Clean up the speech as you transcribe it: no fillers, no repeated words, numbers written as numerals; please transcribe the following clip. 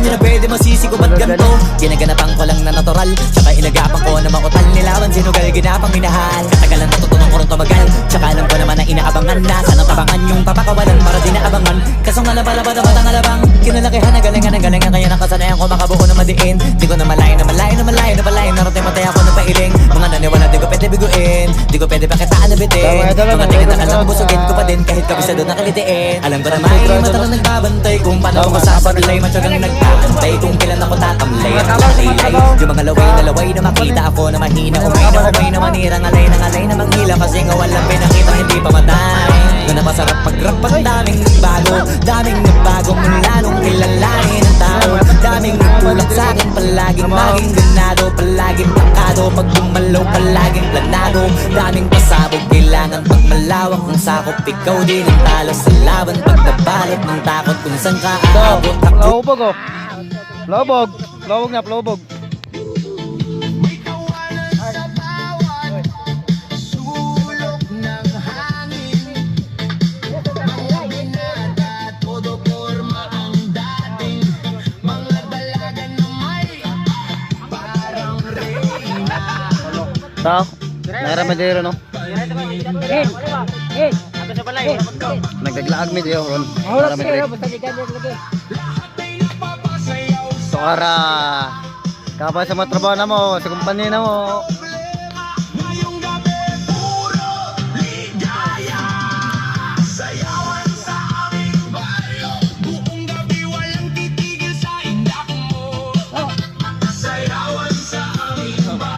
nyo na pwede masisi ko ba't ganito. Ginaganapan ko lang na natural, tsaka inagapan ko na mautal. Nilawan sinugal, ginapang minahal. Katagalan natutunan ko rin tumagal, tsaka alam ko naman na inaabangan na. Sanang tabangan yung papakawalan para di naabangan. Kaso nga labalaban naman ang alabang kinalakihan na galingan ng galingan. Kaya nakasanayan ko makabuo na madiin. Di ko na malayo na malayo na malayo na malayo. Narating matay ako ng pailing. Mga naniwala di ko pwede biguin, di ko pwede pakitaan na bitin. Mga tingin na kalang busugin ko pa din kahit kabisado na kalitiin. Alam ko na may mata na nagbabantay kung paano ko masasablay. Matyagang nagkakantay kung kailan ako tatamlay. Ang laylay, yung mga laway na laway na makita ako na mahina. Umay na manira, ngalay na manghila. Kasi nga walang pinakita hindi pa matay. Kung napasarap mag-rap pag daming nagbago. Daming nagbago mong lalong kilalanin ang tao. Daming nagtulak sa'kin palaging maging ganado. Palaging plakado pag bumalaw palaging planado. Daming pasabog kailangan pag malawak ang sakop. Ikaw din ang talo sa laban pag nabalot ng takot kung saan ka aabot. Lobog oh. Lobog. Lobog na, lobog. Tao, naira medyo no? Nagdaglaag medyo ron. Naira medyo. So ara, kapag sa mga trabaho na mo, sa kumpanya na mo,